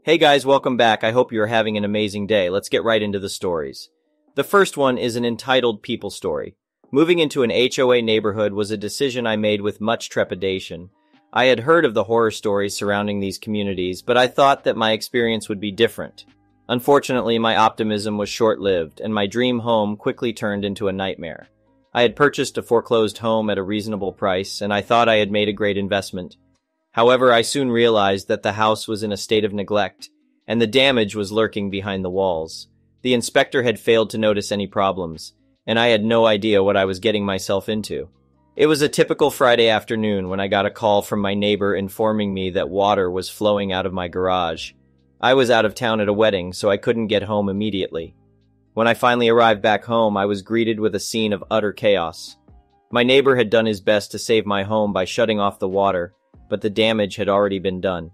Hey guys, welcome back. I hope you're having an amazing day. Let's get right into the stories. The first one is an entitled People Story. Moving into an HOA neighborhood was a decision I made with much trepidation. I had heard of the horror stories surrounding these communities, but I thought that my experience would be different. Unfortunately, my optimism was short-lived, and my dream home quickly turned into a nightmare. I had purchased a foreclosed home at a reasonable price, and I thought I had made a great investment. However, I soon realized that the house was in a state of neglect, and the damage was lurking behind the walls. The inspector had failed to notice any problems, and I had no idea what I was getting myself into. It was a typical Friday afternoon when I got a call from my neighbor informing me that water was flowing out of my garage. I was out of town at a wedding, so I couldn't get home immediately. When I finally arrived back home, I was greeted with a scene of utter chaos. My neighbor had done his best to save my home by shutting off the water, but the damage had already been done.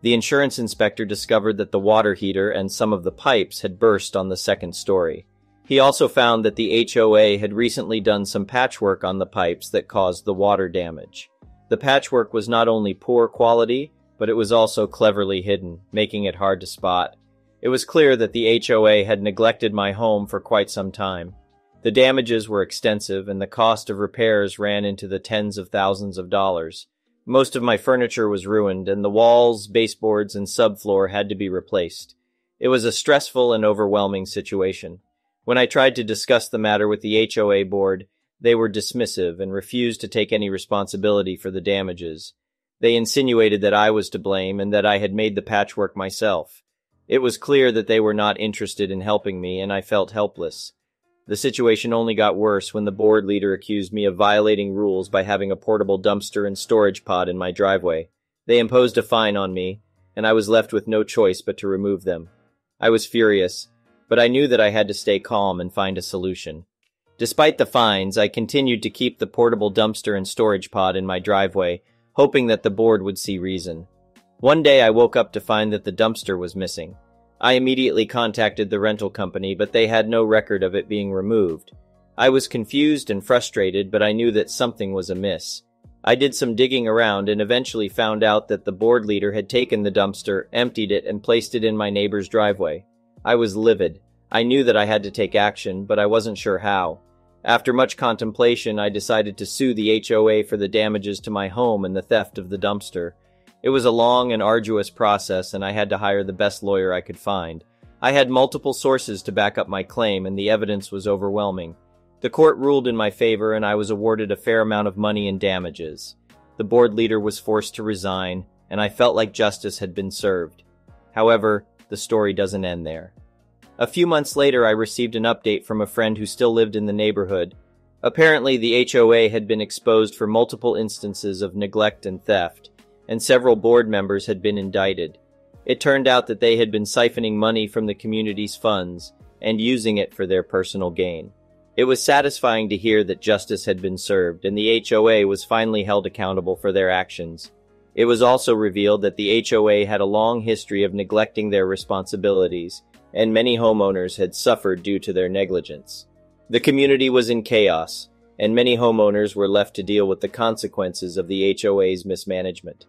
The insurance inspector discovered that the water heater and some of the pipes had burst on the second story. He also found that the HOA had recently done some patchwork on the pipes that caused the water damage. The patchwork was not only poor quality, but it was also cleverly hidden, making it hard to spot. It was clear that the HOA had neglected my home for quite some time. The damages were extensive, and the cost of repairs ran into the tens of thousands of dollars. Most of my furniture was ruined, and the walls, baseboards, and subfloor had to be replaced. It was a stressful and overwhelming situation. When I tried to discuss the matter with the HOA board, they were dismissive and refused to take any responsibility for the damages. They insinuated that I was to blame and that I had made the patchwork myself. It was clear that they were not interested in helping me, and I felt helpless. The situation only got worse when the board leader accused me of violating rules by having a portable dumpster and storage pod in my driveway. They imposed a fine on me, and I was left with no choice but to remove them. I was furious, but I knew that I had to stay calm and find a solution. Despite the fines, I continued to keep the portable dumpster and storage pod in my driveway, hoping that the board would see reason. One day I woke up to find that the dumpster was missing. I immediately contacted the rental company, but they had no record of it being removed. I was confused and frustrated, but I knew that something was amiss. I did some digging around and eventually found out that the board leader had taken the dumpster, emptied it, and placed it in my neighbor's driveway. I was livid. I knew that I had to take action, but I wasn't sure how. After much contemplation, I decided to sue the HOA for the damages to my home and the theft of the dumpster. It was a long and arduous process, and I had to hire the best lawyer I could find. I had multiple sources to back up my claim, and the evidence was overwhelming. The court ruled in my favor, and I was awarded a fair amount of money in damages. The board leader was forced to resign, and I felt like justice had been served. However, the story doesn't end there. A few months later, I received an update from a friend who still lived in the neighborhood. Apparently, the HOA had been exposed for multiple instances of neglect and theft, and several board members had been indicted. It turned out that they had been siphoning money from the community's funds and using it for their personal gain. It was satisfying to hear that justice had been served and the HOA was finally held accountable for their actions. It was also revealed that the HOA had a long history of neglecting their responsibilities, and many homeowners had suffered due to their negligence. The community was in chaos, and many homeowners were left to deal with the consequences of the HOA's mismanagement.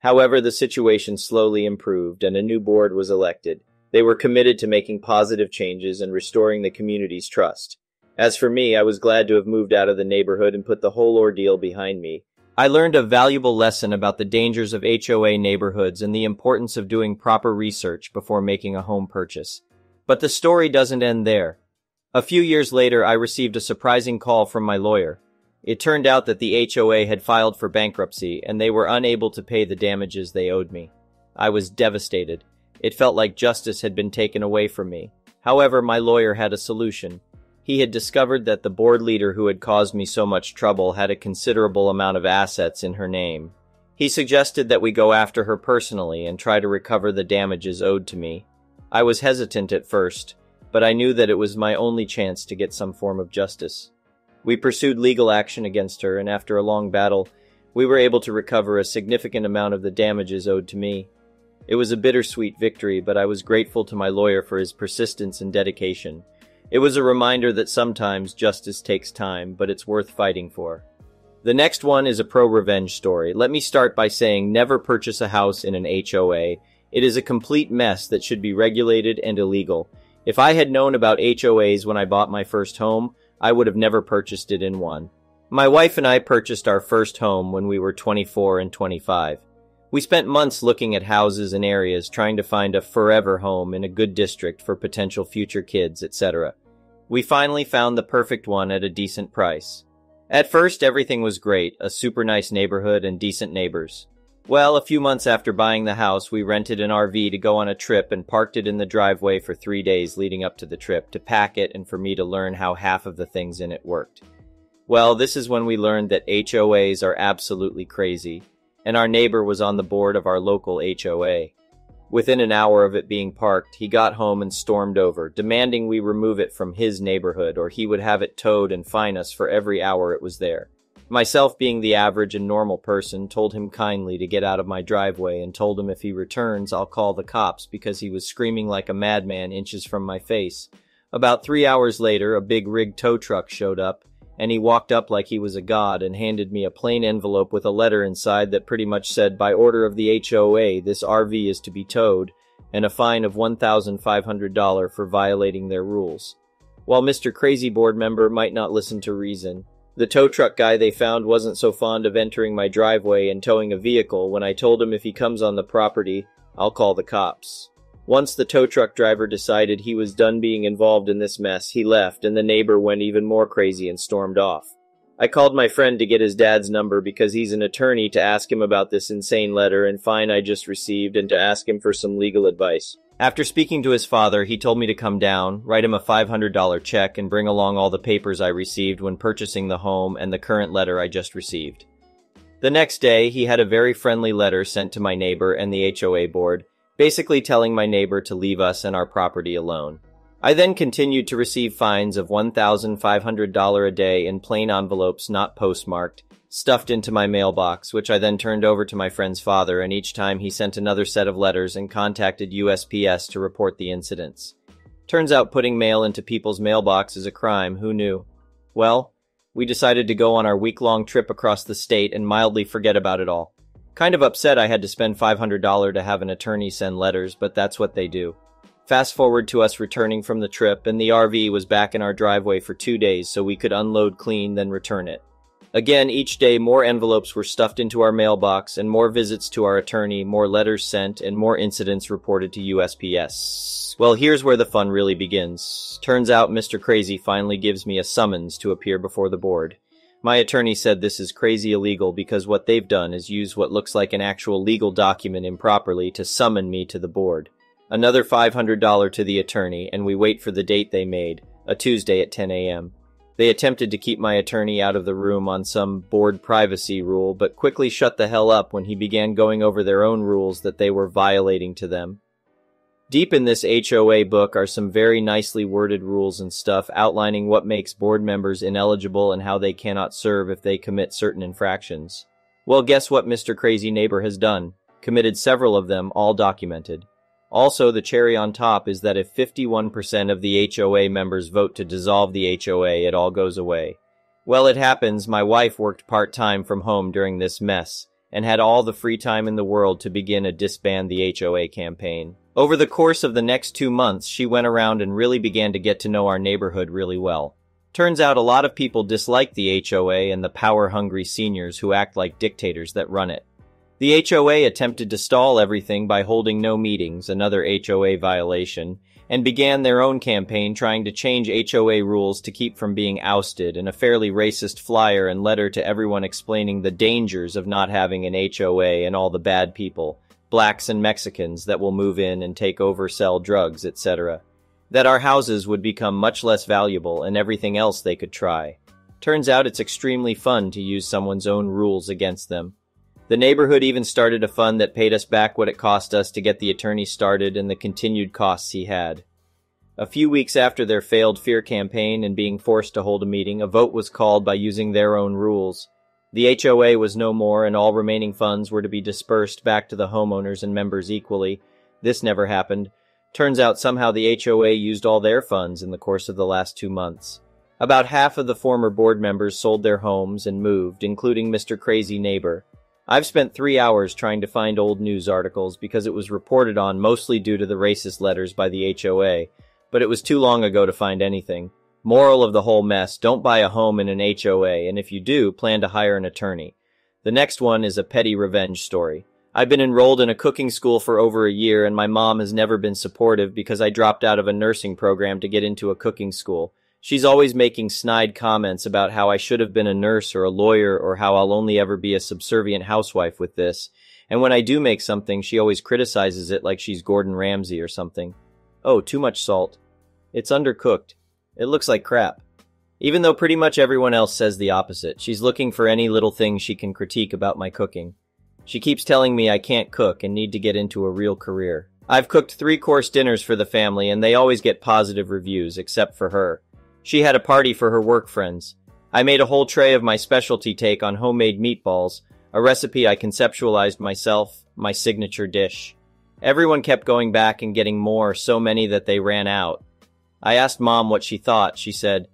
However, the situation slowly improved and a new board was elected. They were committed to making positive changes and restoring the community's trust. As for me, I was glad to have moved out of the neighborhood and put the whole ordeal behind me. I learned a valuable lesson about the dangers of HOA neighborhoods and the importance of doing proper research before making a home purchase. But the story doesn't end there. A few years later, I received a surprising call from my lawyer. It turned out that the HOA had filed for bankruptcy, and they were unable to pay the damages they owed me. I was devastated. It felt like justice had been taken away from me. However, my lawyer had a solution. He had discovered that the board leader who had caused me so much trouble had a considerable amount of assets in her name. He suggested that we go after her personally and try to recover the damages owed to me. I was hesitant at first, but I knew that it was my only chance to get some form of justice. We pursued legal action against her, and after a long battle, we were able to recover a significant amount of the damages owed to me. It was a bittersweet victory, but I was grateful to my lawyer for his persistence and dedication. It was a reminder that sometimes justice takes time, but it's worth fighting for. The next one is a pro-revenge story. Let me start by saying never purchase a house in an HOA. It is a complete mess that should be regulated and illegal. If I had known about HOAs when I bought my first home, I would have never purchased it in one. My wife and I purchased our first home when we were 24 and 25. We spent months looking at houses and areas trying to find a forever home in a good district for potential future kids, etc. We finally found the perfect one at a decent price. At first, everything was great, a super nice neighborhood and decent neighbors. Well, a few months after buying the house, we rented an RV to go on a trip and parked it in the driveway for 3 days leading up to the trip to pack it and for me to learn how half of the things in it worked. Well, this is when we learned that HOAs are absolutely crazy, and our neighbor was on the board of our local HOA. Within an hour of it being parked, he got home and stormed over, demanding we remove it from his neighborhood or he would have it towed and fine us for every hour it was there. Myself, being the average and normal person, told him kindly to get out of my driveway and told him if he returns, I'll call the cops because he was screaming like a madman inches from my face. About 3 hours later, a big rig tow truck showed up, and he walked up like he was a god and handed me a plain envelope with a letter inside that pretty much said, by order of the HOA, this RV is to be towed, and a fine of $1,500 for violating their rules. While Mr. Crazy board member might not listen to reason, the tow truck guy they found wasn't so fond of entering my driveway and towing a vehicle when I told him if he comes on the property, I'll call the cops. Once the tow truck driver decided he was done being involved in this mess, he left and the neighbor went even more crazy and stormed off. I called my friend to get his dad's number because he's an attorney to ask him about this insane letter and fine I just received and to ask him for some legal advice. After speaking to his father, he told me to come down, write him a $500 check, and bring along all the papers I received when purchasing the home and the current letter I just received. The next day, he had a very friendly letter sent to my neighbor and the HOA board, basically telling my neighbor to leave us and our property alone. I then continued to receive fines of $1,500 a day in plain envelopes not postmarked, stuffed into my mailbox, which I then turned over to my friend's father, and each time he sent another set of letters and contacted USPS to report the incidents. Turns out putting mail into people's mailbox is a crime, who knew? Well, we decided to go on our week-long trip across the state and mildly forget about it all. Kind of upset I had to spend $500 to have an attorney send letters, but that's what they do. Fast forward to us returning from the trip, and the RV was back in our driveway for 2 days so we could unload clean, then return it. Again, each day more envelopes were stuffed into our mailbox, and more visits to our attorney, more letters sent, and more incidents reported to USPS. Well, here's where the fun really begins. Turns out Mr. Crazy finally gives me a summons to appear before the board. My attorney said this is crazy illegal because what they've done is use what looks like an actual legal document improperly to summon me to the board. Another $500 to the attorney, and we wait for the date they made, a Tuesday at 10 a.m. They attempted to keep my attorney out of the room on some board privacy rule, but quickly shut the hell up when he began going over their own rules that they were violating to them. Deep in this HOA book are some very nicely worded rules and stuff outlining what makes board members ineligible and how they cannot serve if they commit certain infractions. Well, guess what Mr. Crazy Neighbor has done? Committed several of them, all documented. Also, the cherry on top is that if 51% of the HOA members vote to dissolve the HOA, it all goes away. Well, it happens my wife worked part-time from home during this mess, and had all the free time in the world to begin a disband the HOA campaign. Over the course of the next 2 months, she went around and really began to get to know our neighborhood really well. Turns out a lot of people dislike the HOA and the power-hungry seniors who act like dictators that run it. The HOA attempted to stall everything by holding no meetings, another HOA violation, and began their own campaign trying to change HOA rules to keep from being ousted, and a fairly racist flyer and letter to everyone explaining the dangers of not having an HOA and all the bad people, blacks and Mexicans that will move in and take over, sell drugs, etc. That our houses would become much less valuable and everything else they could try. Turns out it's extremely fun to use someone's own rules against them. The neighborhood even started a fund that paid us back what it cost us to get the attorney started and the continued costs he had. A few weeks after their failed fear campaign and being forced to hold a meeting, a vote was called by using their own rules. The HOA was no more and all remaining funds were to be dispersed back to the homeowners and members equally. This never happened. Turns out somehow the HOA used all their funds in the course of the last 2 months. About half of the former board members sold their homes and moved, including Mr. Crazy Neighbor. I've spent 3 hours trying to find old news articles because it was reported on mostly due to the racist letters by the HOA, but it was too long ago to find anything. Moral of the whole mess, don't buy a home in an HOA, and if you do, plan to hire an attorney. The next one is a petty revenge story. I've been enrolled in a cooking school for over a year, and my mom has never been supportive because I dropped out of a nursing program to get into a cooking school. She's always making snide comments about how I should have been a nurse or a lawyer or how I'll only ever be a subservient housewife with this. And when I do make something, she always criticizes it like she's Gordon Ramsay or something. Oh, too much salt. It's undercooked. It looks like crap. Even though pretty much everyone else says the opposite, she's looking for any little thing she can critique about my cooking. She keeps telling me I can't cook and need to get into a real career. I've cooked 3-course dinners for the family and they always get positive reviews, except for her. She had a party for her work friends. I made a whole tray of my specialty take on homemade meatballs, a recipe I conceptualized myself, my signature dish. Everyone kept going back and getting more, so many that they ran out. I asked Mom what she thought. She said,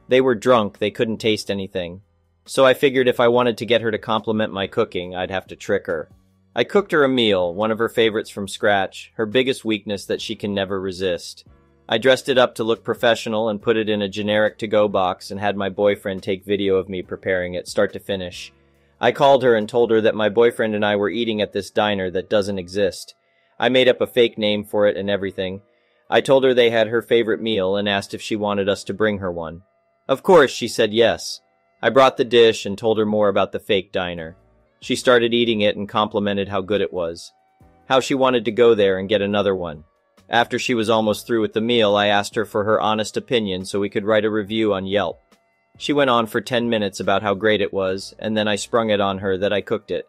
"They were drunk, they couldn't taste anything." So I figured if I wanted to get her to compliment my cooking, I'd have to trick her. I cooked her a meal, one of her favorites from scratch, her biggest weakness that she can never resist. I dressed it up to look professional and put it in a generic to-go box and had my boyfriend take video of me preparing it, start to finish. I called her and told her that my boyfriend and I were eating at this diner that doesn't exist. I made up a fake name for it and everything. I told her they had her favorite meal and asked if she wanted us to bring her one. Of course, she said yes. I brought the dish and told her more about the fake diner. She started eating it and complimented how good it was. How she wanted to go there and get another one. After she was almost through with the meal, I asked her for her honest opinion so we could write a review on Yelp. She went on for 10 minutes about how great it was, and then I sprung it on her that I cooked it.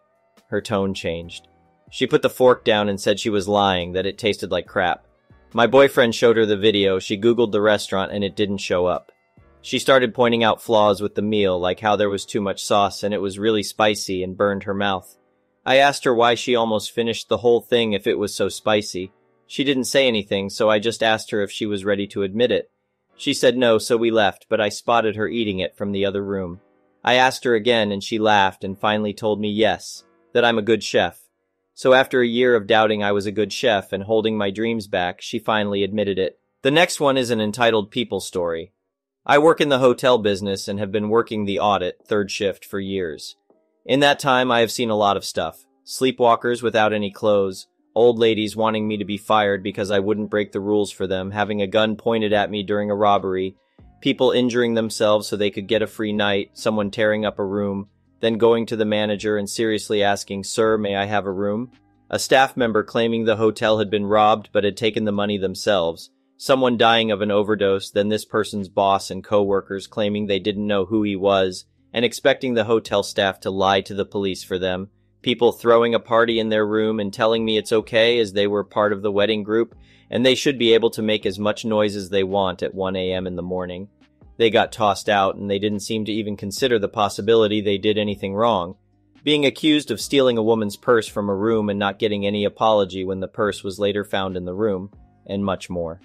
Her tone changed. She put the fork down and said she was lying, that it tasted like crap. My boyfriend showed her the video, she Googled the restaurant, and it didn't show up. She started pointing out flaws with the meal, like how there was too much sauce and it was really spicy and burned her mouth. I asked her why she almost finished the whole thing if it was so spicy. She didn't say anything, so I just asked her if she was ready to admit it. She said no, so we left, but I spotted her eating it from the other room. I asked her again, and she laughed and finally told me yes, that I'm a good chef. So after a year of doubting I was a good chef and holding my dreams back, she finally admitted it. The next one is an entitled people story. I work in the hotel business and have been working the audit, third shift, for years. In that time, I have seen a lot of stuff. Sleepwalkers without any clothes, old ladies wanting me to be fired because I wouldn't break the rules for them, having a gun pointed at me during a robbery, people injuring themselves so they could get a free night, someone tearing up a room, then going to the manager and seriously asking, "Sir, may I have a room?" A staff member claiming the hotel had been robbed but had taken the money themselves, someone dying of an overdose, then this person's boss and co-workers claiming they didn't know who he was and expecting the hotel staff to lie to the police for them, people throwing a party in their room and telling me it's okay as they were part of the wedding group and they should be able to make as much noise as they want at 1 a.m. in the morning. They got tossed out and they didn't seem to even consider the possibility they did anything wrong. Being accused of stealing a woman's purse from a room and not getting any apology when the purse was later found in the room, and much more.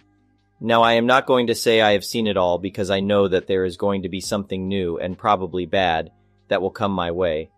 Now, I am not going to say I have seen it all because I know that there is going to be something new and probably bad that will come my way.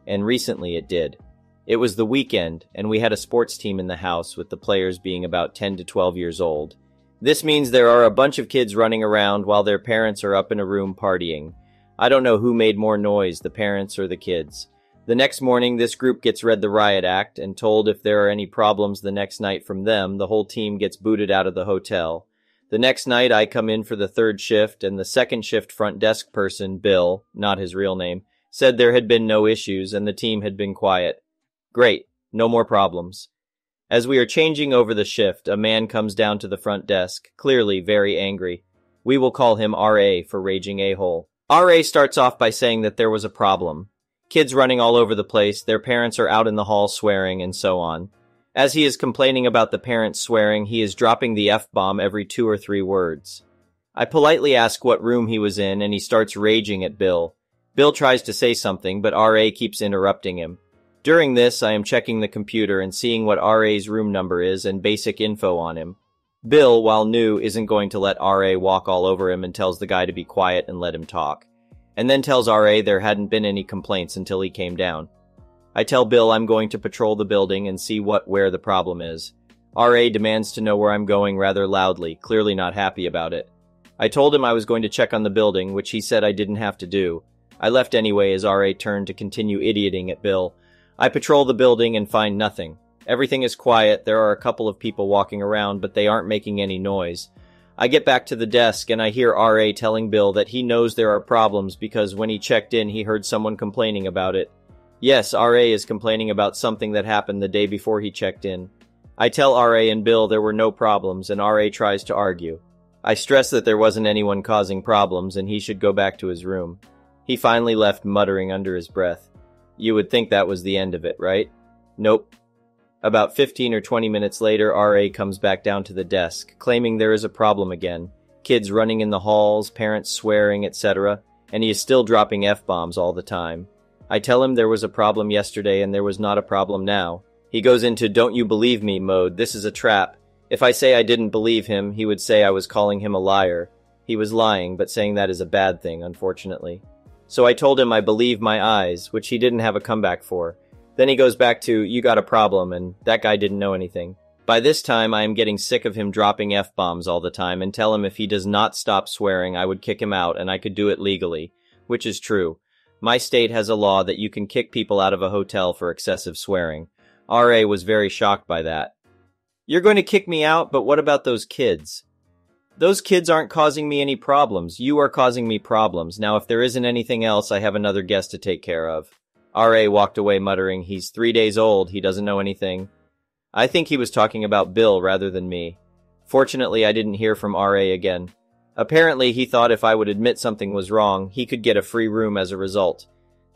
And recently it did. It was the weekend, and we had a sports team in the house with the players being about 10 to 12 years old. This means there are a bunch of kids running around while their parents are up in a room partying. I don't know who made more noise, the parents or the kids. The next morning, this group gets read the riot act and told if there are any problems the next night from them, the whole team gets booted out of the hotel. The next night, I come in for the third shift, and the second shift front desk person, Bill, not his real name, said there had been no issues and the team had been quiet. Great, no more problems. As we are changing over the shift, a man comes down to the front desk, clearly very angry. We will call him R.A. for Raging A-Hole. R.A. starts off by saying that there was a problem. Kids running all over the place, their parents are out in the hall swearing, and so on. As he is complaining about the parents swearing, he is dropping the F-bomb every 2 or 3 words. I politely ask what room he was in, and he starts raging at Bill. Bill tries to say something, but R.A. keeps interrupting him. During this, I am checking the computer and seeing what R.A.'s room number is and basic info on him. Bill, while new, isn't going to let R.A. walk all over him and tells the guy to be quiet and let him talk. And then tells R.A. there hadn't been any complaints until he came down. I tell Bill I'm going to patrol the building and see where the problem is. RA demands to know where I'm going rather loudly, clearly not happy about it. I told him I was going to check on the building, which he said I didn't have to do. I left anyway as RA turned to continue idioting at Bill. I patrol the building and find nothing. Everything is quiet, there are a couple of people walking around, but they aren't making any noise. I get back to the desk and I hear RA telling Bill that he knows there are problems because when he checked in he heard someone complaining about it. Yes, RA is complaining about something that happened the day before he checked in. I tell RA and Bill there were no problems and RA tries to argue. I stress that there wasn't anyone causing problems and he should go back to his room. He finally left muttering under his breath. You would think that was the end of it, right? Nope. About 15 or 20 minutes later, RA comes back down to the desk, claiming there is a problem again. Kids running in the halls, parents swearing, etc. And he is still dropping F-bombs all the time. I tell him there was a problem yesterday and there was not a problem now. He goes into don't you believe me mode, this is a trap. If I say I didn't believe him, he would say I was calling him a liar. He was lying, but saying that is a bad thing, unfortunately. So I told him I believe my eyes, which he didn't have a comeback for. Then he goes back to, you got a problem, and that guy didn't know anything. By this time, I am getting sick of him dropping F-bombs all the time and tell him if he does not stop swearing, I would kick him out and I could do it legally, which is true. My state has a law that you can kick people out of a hotel for excessive swearing. RA was very shocked by that. You're going to kick me out, but what about those kids? Those kids aren't causing me any problems. You are causing me problems. Now, if there isn't anything else, I have another guest to take care of. RA walked away muttering, he's 3 days old, he doesn't know anything. I think he was talking about Bill rather than me. Fortunately, I didn't hear from RA again. Apparently, he thought if I would admit something was wrong, he could get a free room as a result.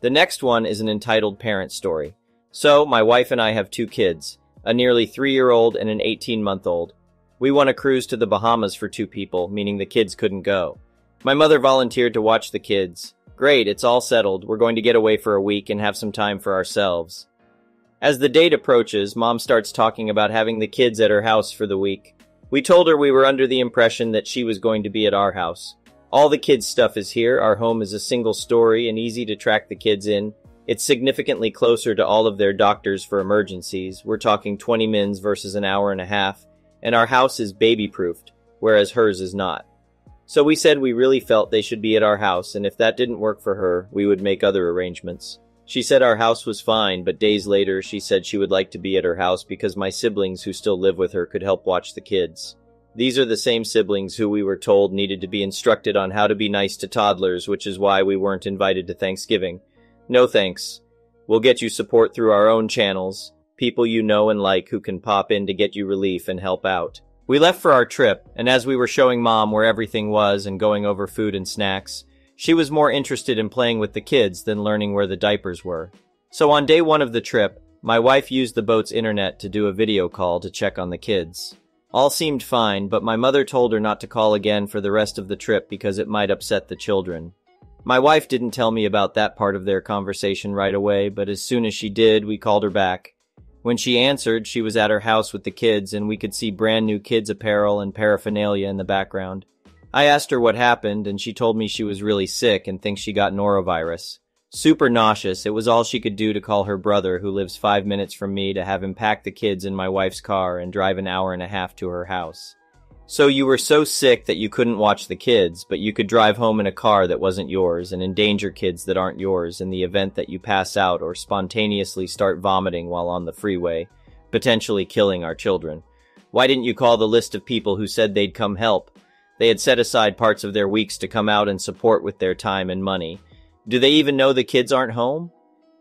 The next one is an entitled parent story. So, my wife and I have 2 kids, a nearly 3-year-old and an 18-month-old. We won a cruise to the Bahamas for 2 people, meaning the kids couldn't go. My mother volunteered to watch the kids. Great, it's all settled. We're going to get away for a week and have some time for ourselves. As the date approaches, Mom starts talking about having the kids at her house for the week. We told her we were under the impression that she was going to be at our house. All the kids' stuff is here. Our home is a single story and easy to track the kids in. It's significantly closer to all of their doctors for emergencies. We're talking 20 mins versus an hour and a half. And our house is baby-proofed, whereas hers is not. So we said we really felt they should be at our house, and if that didn't work for her, we would make other arrangements. She said our house was fine, but days later she said she would like to be at her house because my siblings who still live with her could help watch the kids. These are the same siblings who we were told needed to be instructed on how to be nice to toddlers, which is why we weren't invited to Thanksgiving. No thanks. We'll get you support through our own channels, people you know and like who can pop in to get you relief and help out. We left for our trip, and as we were showing Mom where everything was and going over food and snacks, she was more interested in playing with the kids than learning where the diapers were. So on day 1 of the trip, my wife used the boat's internet to do a video call to check on the kids. All seemed fine, but my mother told her not to call again for the rest of the trip because it might upset the children. My wife didn't tell me about that part of their conversation right away, but as soon as she did, we called her back. When she answered, she was at her house with the kids, and we could see brand new kids' apparel and paraphernalia in the background. I asked her what happened, and she told me she was really sick and thinks she got norovirus. Super nauseous, it was all she could do to call her brother, who lives 5 minutes from me, to have him pack the kids in my wife's car and drive an hour and a half to her house. So you were so sick that you couldn't watch the kids, but you could drive home in a car that wasn't yours and endanger kids that aren't yours in the event that you pass out or spontaneously start vomiting while on the freeway, potentially killing our children. Why didn't you call the list of people who said they'd come help? They had set aside parts of their weeks to come out and support with their time and money. Do they even know the kids aren't home?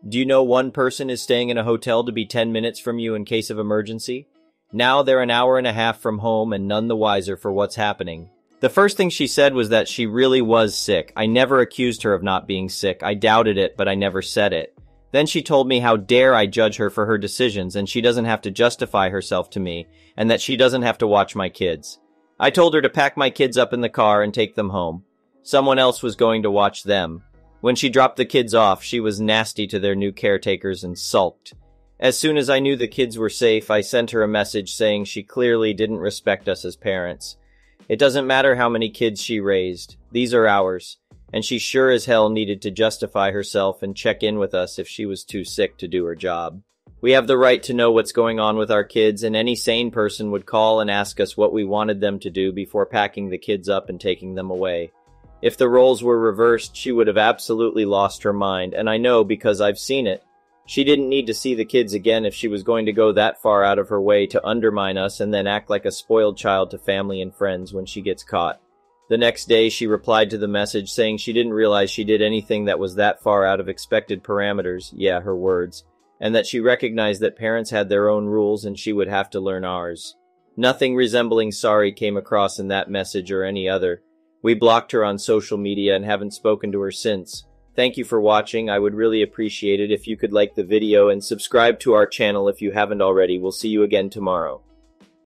Do you know one person is staying in a hotel to be 10 minutes from you in case of emergency? Now they're an hour and a half from home and none the wiser for what's happening. The first thing she said was that she really was sick. I never accused her of not being sick. I doubted it, but I never said it. Then she told me how dare I judge her for her decisions and she doesn't have to justify herself to me and that she doesn't have to watch my kids. I told her to pack my kids up in the car and take them home. Someone else was going to watch them. When she dropped the kids off, she was nasty to their new caretakers and sulked. As soon as I knew the kids were safe, I sent her a message saying she clearly didn't respect us as parents. It doesn't matter how many kids she raised. These are ours. and she sure as hell needed to justify herself and check in with us if she was too sick to do her job. We have the right to know what's going on with our kids, and any sane person would call and ask us what we wanted them to do before packing the kids up and taking them away. If the roles were reversed, she would have absolutely lost her mind, and I know because I've seen it. She didn't need to see the kids again if she was going to go that far out of her way to undermine us and then act like a spoiled child to family and friends when she gets caught. The next day, she replied to the message saying she didn't realize she did anything that was that far out of expected parameters, yeah, her words, and that she recognized that parents had their own rules and she would have to learn ours. Nothing resembling sorry came across in that message or any other. We blocked her on social media and haven't spoken to her since. Thank you for watching. I would really appreciate it if you could like the video and subscribe to our channel if you haven't already. We'll see you again tomorrow.